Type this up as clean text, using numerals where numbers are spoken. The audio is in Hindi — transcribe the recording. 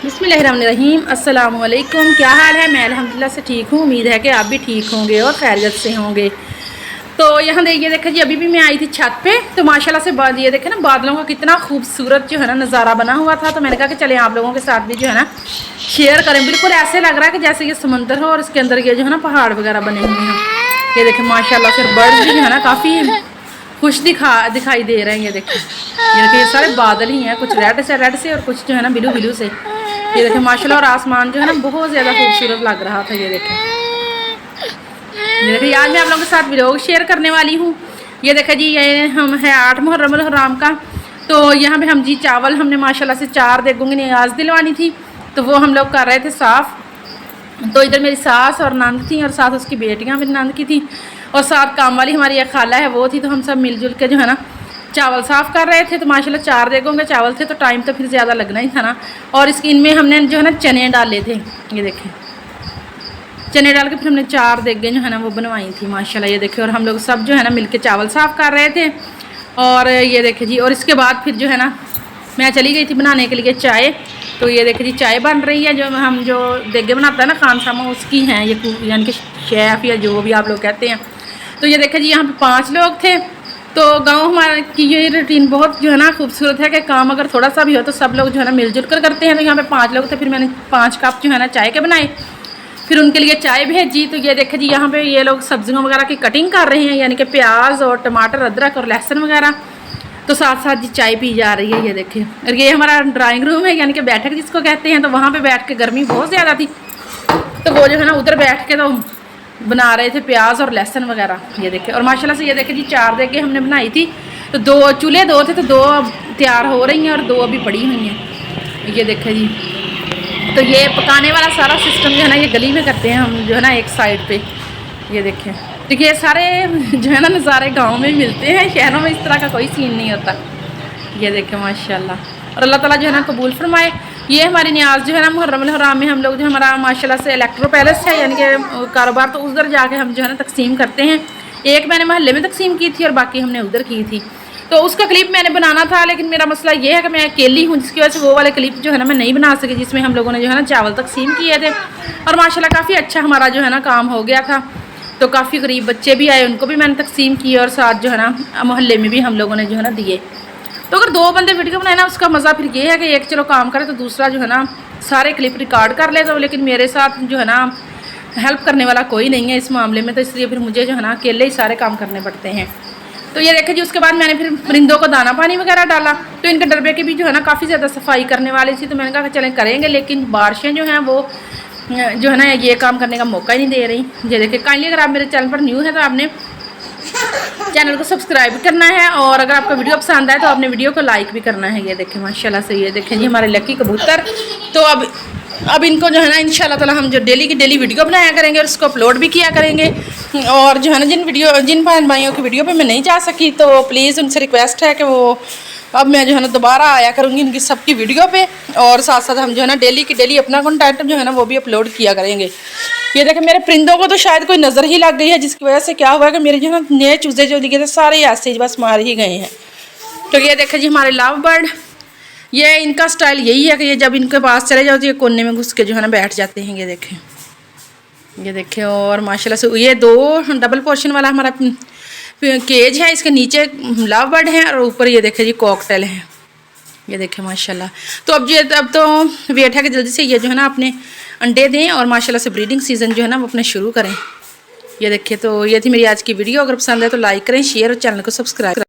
बिस्मिल्लाहिर्रहमानिर्रहीम। अस्सलाम वालेकुम। क्या हाल है? मैं अल्हम्दुलिल्लाह से ठीक हूँ। उम्मीद है कि आप भी ठीक होंगे और खैरियत से होंगे। तो यहाँ देखिए देखें जी, अभी भी मैं आई थी छत पे, तो माशाल्लाह से बाद ये देखें ना बादलों का कितना खूबसूरत जो है ना नज़ारा बना हुआ था। तो मैंने कहा कि चले आप लोगों के साथ भी जो है ना शेयर करें। बिल्कुल ऐसे लग रहा है कि जैसे ये समंदर हो और इसके अंदर ये जो है ना पहाड़ वगैरह बने हुए हैं। ये देखें माशाल्लाह से बर्ड्स भी जो है ना काफ़ी खुश दिखाई दे रहे हैं। ये देखिए, ये सारे बादल ही हैं, कुछ रेड से और कुछ जो है ना ब्लू ब्लू से। ये देखें माशाल्लाह, और आसमान जो है ना बहुत ज़्यादा खूबसूरत लग रहा था। ये देखें आज मैं आप लोगों के साथ व्लॉग शेयर करने वाली हूँ। ये देखें जी, ये हम है 8 मुहर्रमुल हराम का। तो यहाँ पे हम जी चावल हमने माशाल्लाह से 4 देगों की नियाज दिलवानी थी, तो वो हम लोग कर रहे थे साफ़। तो इधर मेरी सास और नंद थी और साथ उसकी बेटियाँ मेरी नंद की थी और साथ काम वाली हमारी एक खाला है वो थी। तो हम सब मिलजुल के जो है ना चावल साफ़ कर रहे थे। तो माशाल्लाह 4 देगों के चावल थे, तो टाइम तो फिर ज़्यादा लगना ही था ना। और इनमें हमने जो है ना चने डाले थे। ये देखें, चने डाल के फिर हमने 4 देगें जो है ना वो बनवाई थी माशाल्लाह। ये देखें, और हम लोग सब जो है ना मिलके चावल साफ़ कर रहे थे। और ये देखें जी, और इसके बाद फिर जो है ना मैं चली गई थी बनाने के लिए चाय। तो ये देखें जी, चाय बन रही है। जो देगे बनाता है ना खान सामा, उसकी हैं ये, यानी कि शेफ़ या जो भी आप लोग कहते हैं। तो ये देखें जी, यहाँ पे 5 लोग थे। तो गांव हमारे की ये रूटीन बहुत जो है ना खूबसूरत है कि काम अगर थोड़ा सा भी हो तो सब लोग जो है ना मिलजुल कर करते हैं। तो यहाँ पे 5 लोग थे, फिर मैंने 5 कप जो है ना चाय के बनाए, फिर उनके लिए चाय भेजी। तो ये देखें जी, यहाँ पे ये लोग सब्जियों वगैरह की कटिंग कर रहे हैं, यानी कि प्याज और टमाटर, अदरक और लहसुन वगैरह। तो साथ साथ जी चाय पी जा रही है। ये देखें, और ये हमारा ड्राइंग रूम है, यानी कि बैठक जिसको कहते हैं। तो वहाँ पे बैठ के गर्मी बहुत ज़्यादा थी, तो वो जो है ना उधर बैठ के तो बना रहे थे प्याज और लहसुन वगैरह। ये देखें, और माशाल्लाह से ये देखें जी 4 देगे हमने बनाई थी। तो 2 चूल्हे 2 थे, तो 2 तैयार हो रही हैं और 2 अभी पड़ी हुई हैं। ये देखें जी, तो ये पकाने वाला सारा सिस्टम जो है ना ये गली में करते हैं हम जो है ना एक साइड पे। ये देखें, देखिए ये सारे जो है ना नज़ारे गांव में मिलते हैं, शहरों में इस तरह का कोई सीन नहीं होता। ये देखें माशाल्लाह, और अल्लाह ताला जो है ना कबूल फरमाए। ये हमारी न्याज जो है ना मुहर्रमुल हराम में हम लोग जो हमारा माशाल्लाह से इलेक्ट्रो पैलेस है, यानी कि कारोबार, तो उधर जाके हम जो है ना तकसीम करते हैं। एक मैंने महल्ले में तकसीम की थी और बाकी हमने उधर की थी। तो उसका क्लिप मैंने बनाना था, लेकिन मेरा मसला ये है कि मैं अकेली हूँ, जिसकी वजह से वो वाले क्लिप जो है ना मैं नहीं बना सकी, जिसमें हम लोगों ने जो है ना चावल तकसीम किए थे। और माशाल्लाह काफ़ी अच्छा हमारा जो है ना काम हो गया था। तो काफ़ी गरीब बच्चे भी आए, उनको भी मैंने तकसीम किए, और साथ जो है ना मोहल्ले में भी हम लोगों ने जो है ना दिए। तो अगर 2 बंदे वीडियो बनाए ना, उसका मज़ा फिर ये है कि एक चलो काम करे तो दूसरा जो है ना सारे क्लिप रिकॉर्ड कर ले। तो लेकिन मेरे साथ जो है ना हेल्प करने वाला कोई नहीं है इस मामले में, तो इसलिए फिर मुझे जो है ना अकेले ही सारे काम करने पड़ते हैं। तो ये देखें जी, उसके बाद मैंने फिर परिंदों को दाना पानी वगैरह डाला। तो इनके डरबे की भी जो है ना काफ़ी ज़्यादा सफाई करने वाली थी। तो मैंने कहा चलें करेंगे, लेकिन बारिशें जो हैं वो जो है ना ये काम करने का मौका ही नहीं दे रही। ये देखिए, काइंडली अगर आप मेरे चैनल पर न्यू है तो आपने चैनल को सब्सक्राइब करना है, और अगर आपको वीडियो पसंद आए तो आपने वीडियो को लाइक भी करना है। ये देखें माशाल्लाह से, ये देखें जी हमारे लकी कबूतर। तो अब इनको जो है ना इंशाल्लाह ताला हम जो डेली की डेली वीडियो बनाया करेंगे और उसको अपलोड भी किया करेंगे। और जो है ना जिन बहन भाइयों की वीडियो पे मैं नहीं जा सकी, तो प्लीज़ उनसे रिक्वेस्ट है कि वो अब मैं जो है ना दोबारा आया करूँगी इनकी सबकी वीडियो पे, और साथ साथ हम जो है ना डेली की डेली अपना कंटेंट जो है ना वो भी अपलोड किया करेंगे। ये देखें, मेरे परिंदों को तो शायद कोई नज़र ही लग गई है, जिसकी वजह से क्या हुआ है कि मेरे जो है ना नए चूजे जो दिखे थे सारे ऐसे ही बस मार ही गए हैं। तो ये देखें जी हमारे लव बर्ड, ये इनका स्टाइल यही है कि ये जब इनके पास चले जाओ तो ये कोने में घुस के जो है ना बैठ जाते हैं। ये देखें, और माशाल्लाह से ये 2 डबल पोर्शन वाला हमारा केज है, इसके नीचे लव बर्ड है और ऊपर ये देखें जी कॉकटेल है। ये देखें माशाल्लाह। तो अब तो वेट है कि जल्दी से ये जो है ना अपने अंडे दें, और माशाल्लाह से ब्रीडिंग सीज़न जो है ना वो अपने शुरू करें। ये देखिए, तो ये थी मेरी आज की वीडियो। अगर पसंद है तो लाइक करें, शेयर और चैनल को सब्सक्राइब करें।